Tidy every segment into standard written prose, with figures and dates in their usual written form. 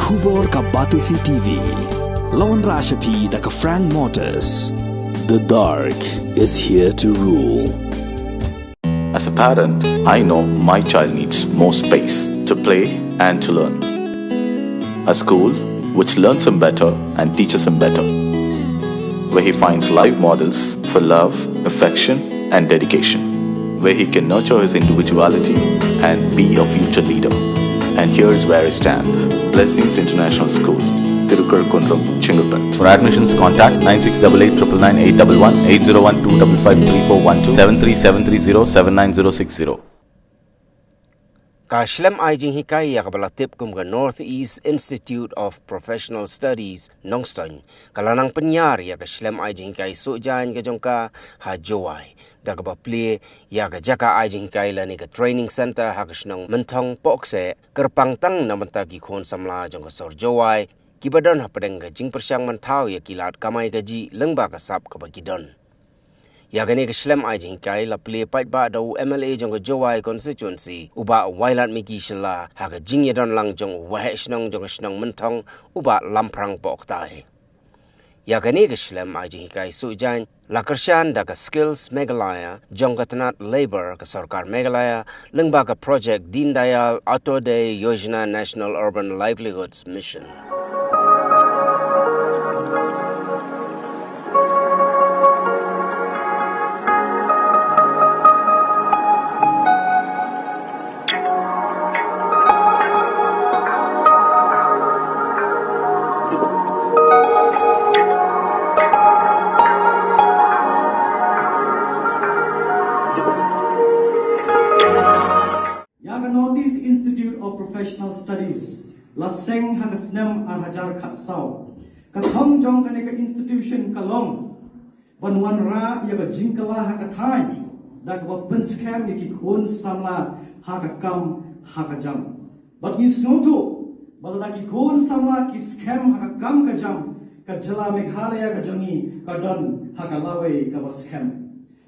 Khubor ka Batisi TV. Lawan Rashapi da ka Frank Motors. The dark is here to rule. As a parent, I know my child needs more space to play and to learn. A school which learns him better and teaches him better, where he finds live models for love, affection and dedication, where he can nurture his individuality and be a future leader. And here's where I stand. Blessings International School, Tirukurakkundram, Chengalpet. For admissions, contact 9688999811 8012553412 73730 Ka Shlem Aijing Hikai ya kabala tip kum ka Northeast Institute of Professional Studies Nongstoin. Kalanang penyar ya ka Shlem Aijing Hikai sujan ka jongka ha Jowai. Da ka play ya ka jaka Aijing Hikai la ni ka training center ha ka shnong mentong pokse kerpangtang na mentagi khon samla jong ka sor Jowai. Kibadon ha padang ka jing persyang mentau ya kilat kamai gaji lengba ka sap ka bagidon. Ya gani ke Shlem Aijing Hikai la play pat ba dau MLA jong ke Jowai constituency uba wailat miki shela ha ke jing yadon lang jong wahe shnong jong shnong mentong uba lamprang pok tai. Ya gani ke Shlem Aijing Hikai sujan la kershan da ke skills Meghalaya jong ke tenat labor ke sarkar Meghalaya lengba ke project Deen Dayal Antyodaya Yojana National Urban Livelihoods Mission. Northeast Institute of Professional Studies, Laseng Hagasnem Hajar Katsau, Kathong Jong Kaneka Institution Kalong, Banwan Ra Yaga Jinkala Hakatai, Dagwa Benskam Yaki Kun Samla Hakakam Hakajam. But you snoto, Baladaki Kun Samla Kiskam Hakakam Kajam, Kajala Meghalaya Kajongi, Kadon Hakalawe Kavaskam.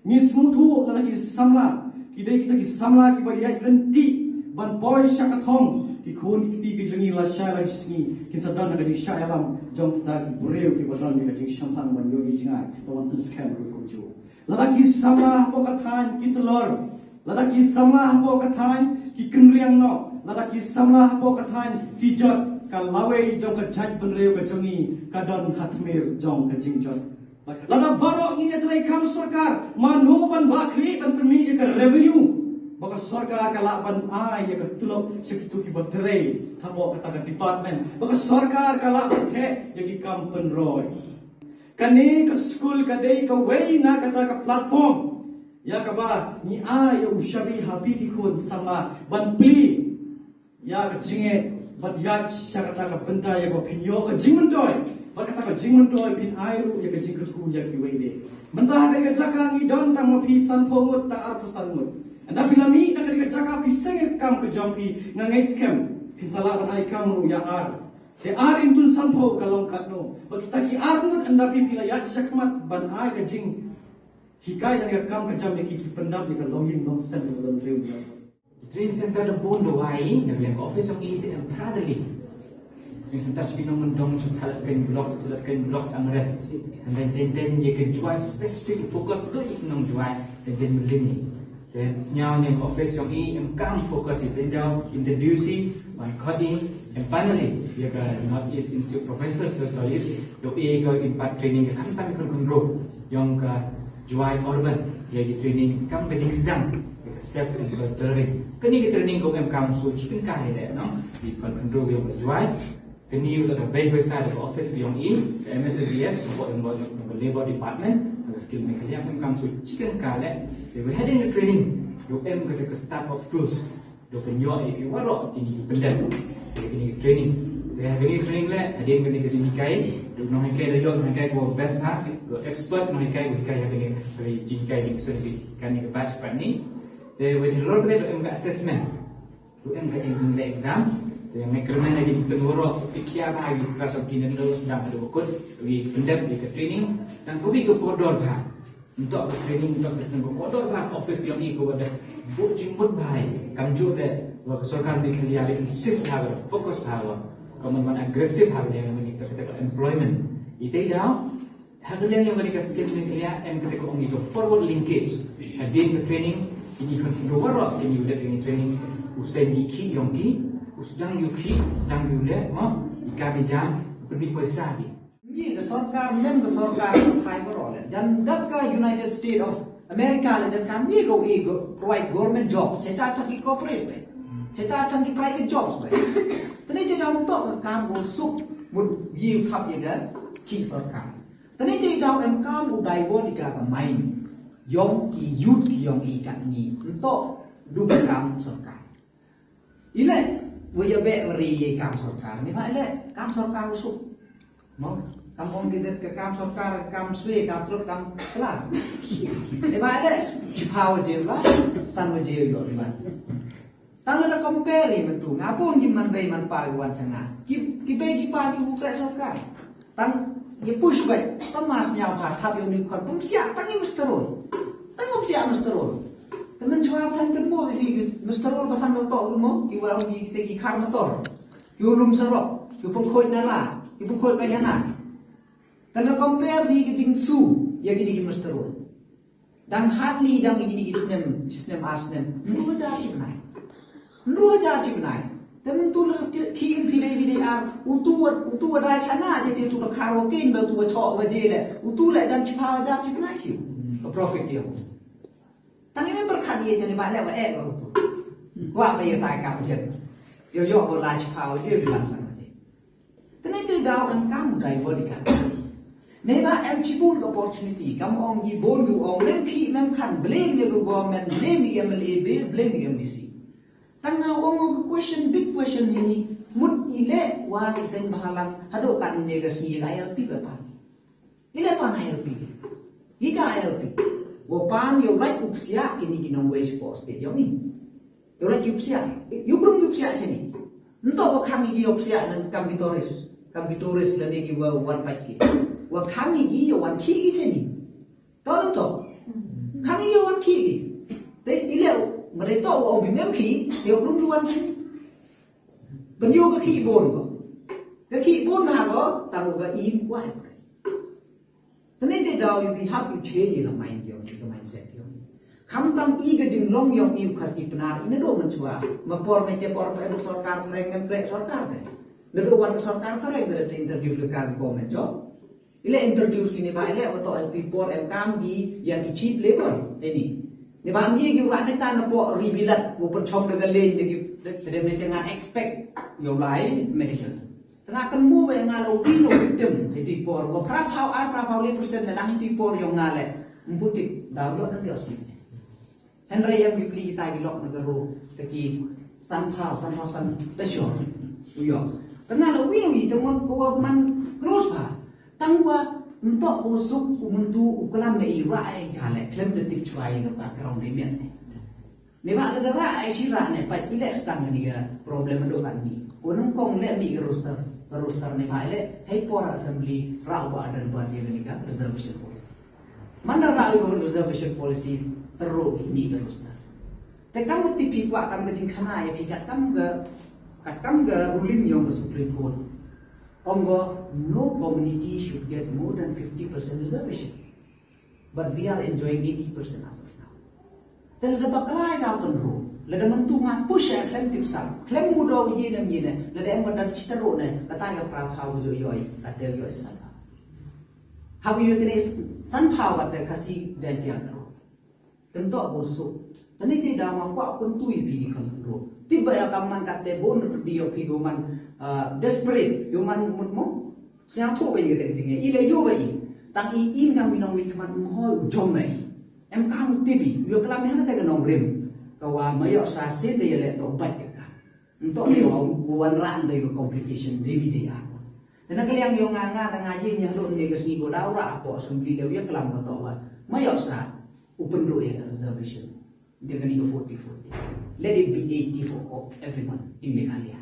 Ni snoto Lalaki Samla, Kide kita Samla Kibaya Renti. Ban boy syakathong ki khon ki ki jongi la sha la sngi kin sadan na ji sha alam jong ta ki bureu ki badan ni ji shampang ban yogi jingai tawan scam ru ko jo lada ki sama ho ka than ki tulor lada ki sama ho ka than ki kenriang no lada ki sama ho ka than ki jot ka lawe jong ka jaj ban reu ka jongi ka don hatmir jong ka jingjot lada baro ni etrai kam sarkar manu ban bakri ban permi ka revenue baka sarkar kalaban ay ya katulog sekitu ki baterai thabo kata department baka sarkar kalaban the ya ki kampen roy kani ka school ka dei ka way na kata ka platform ya ka ba ni ay ya ushabi habi ki khon sama ban pli ya ka jinge bat ya kata ka benda ya ko pinyo ka jingmendoy ba kata ka jingmendoy pin ayu ya ka jingku ya ki way de mentah dari ka jakang i don tang mapi san phomut ta ar pusan mut anda pilami nak dekat cakap pisang kam ke jampi ngangai scam pinsala ban ai kam ru ya ar te ar intun sampo kalong katno bakita ki ar ngut anda pila ya syakmat ban ai ke jing hikai yang kam ke jam ki pendap ni kalau yin long sen dalam reu training center the bondo wai yang office of it and proudly training center spinong mendong jelaskan blog angret and then you can join specific focus tu iknom join then melini. Dan senyap yang office yang ini kami fokus itu dalam introduksi, coding, and finally dia ke Northeast Institute Professional Studies, yang ini ke impat training yang kami grow, yang ke jual urban, dia di training kami berjing sedang, self empowering. Kini kita training kau kami switch tengkah ini, no, di control yang berjual. Kini kita ada baik besar di office yang ini, MSCS, untuk labor department. Skill mereka yang kami switch tengkah. They were heading the training. Do em kata ke start of tools. Do penyo ai warok tinggi pendek. Ini training. Dia ini training le, ada yang kena dikai. Do no hikai le yo hikai ko best part, ko expert no hikai ko hikai yang kena jingkai di sendiri. Kan ni batch part ni. They when you learn that em assessment. Do em kata jing le exam. Dia mekerman lagi mesti warok fikir apa lagi kelas of kinen do sedang ada ikut di pendek di training dan ko bi ko kodor bah. Untuk training untuk kesenang kodor lah office yang ini ko ada buat jemput baik kamjur deh waktu sarkar di kalian insist power fokus power Koman agresif hagalian yang menikah ketika employment. Itu dah hagalian yang menikah skill menikah and ketika orang itu forward linkage. Hadir ke training ini kan dua ini udah training usai diki yongki usdang yuki sedang diulah mau ikabi jam pergi persadi. Ini ke सरकार memang ke सरकार Thai berol. Dan dekat United States of America le jan kami go provide government job. Saya tak ki corporate. Saya tak ki private jobs. Tadi jadi orang tu kam busuk mud yiu kap je kan ki सरकार. Tadi jadi orang kam udai bo di ka main. Yong ki youth ki yong I kat ni untuk dua kam सरकार. Ile we be beri kam सरकार ni mak ile kam सरकार busuk. Mau kampung kita ke kam सरकार kam sui kam terus kam kelar. Ni mak ile cipau je lah san je yo ni mak. Tang ada compare betul. Ngapun di man bay man pa wan sanga. Ki bay ki pa ki ukra सरकार. Tang ye push bay. Tamas nya pa thap yo ni kon pum sia tang ni misterol. Tengok siapa misterol. Teman cakap san kermo ini misterol bahan motor kermo. Iwal orang kita kar motor. Yulum serok. Yupung koi nala. Yupung koi bayana. Kalau compare ni kecing su, ya gini misterol. Dan hardly dan gini sistem asnem. Dua jar cipnai. Teman tu kiin pilih utu ada chana jadi tu karaoke ni tu cok wajib le. Utu le jangan cipau jar cipnai kiu. Profit dia. Tangi member kan dia jadi balik wa kau tu. Gua apa yang tak kau je. Yo bola cipau je di langsung aja. Ternyata dah orang kamu driver di kan. Neba em cipul opportunity. Kamu orang gibon tu orang mem kan blame dia government, blame dia MLA, blame dia MDC. Tengah orang big question ini. Mud ile wa isen bahalang hadok kan negasi ILP berapa? Ile pan ILP. Ika ILP. Wapan yo like upsia ini kinong wage post yo ni. Yo like upsia. Yo krum upsia sini. Ento wakang iki upsia nan Kampitoris la negi wa wan paki. Wakang iki yo wan ki sini. Tahu to? Kang yo wan ki. Te ile mereka o bimem ki yo krum wan sini. Benyo ka ki bon ko. Ka ki bon ha ko tamu ka im kwa. Tadi dah you have to change the mind your mindset your. Kamu tam iga jeng long yang you kasih benar ini do mencua. Mapor meja por pe सरकार mereka memprek सरकार deh. Nado wan सरकार mereka ada interview dekat komen job. Ile introduce ini pak ile atau tipor MKM di yang di cheap labor ini. Ni bang dia ki wan kita napo rebilat upon chong dengan lain jadi terus jangan expect your life medical. Tengah kemu be ngalau kilo victim hiti por wa prapau 1% na dang hiti por yung ngale mbutik dawlo na dios ni Henry yang bibli kita gilok negaro teki sanpau san dasyo uyo tengah lo wino yi temon ko man close pa tangwa untuk usuk umuntu uklam me ira ai gale klem detik chuai na background ni men ni ba ada ra ai sira ne pa ile stang ni ga problem do kan ni unang kong le mi roster ni maile hey por assembly rawa ada buat dia ni kan reservation policy mana rawa reservation policy teruk ni roster te kamu tipi kwa kamu jing khana ya pikat kamu ga ruling yang ke Supreme Court ongo no community should get more than 50% reservation but we are enjoying 80% as of now dan ada bakalai ga tenru lada mentunga push klem tipsam klem mudo ye nam ye ne lada em badan chitaro ne kata ga pra phau jo yoi kata yo san how you kene san phau kata kasi jantia karo tento bosu tani ti da ma kwa kun tui bi kan ro tiba ya kaman kate bon dio pigo man desperate yo man mutmo sia tho bai ge jinge ile yo bai tang I in kang minong wi kaman ho jom mai em kam tibi yo klam ha ta ga nong rim kawa mayo sa sin de le to bat ka untuk yo buan ran de complication de video dan kaliang yo nga nga ye nya lo ne ga si go da ra po sum bi le yo klam to wa mayo sa open do ya reservation de ga ni 40 let it be 80 for everyone in Meghalaya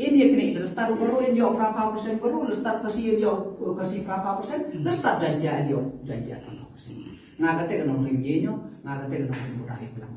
ini kini le start baru yo berapa persen baru le start kasi yo kasi berapa persen le start janja yo janja kan nga ka te ga nong rim ye nyo nga ka te ga nong burai pelang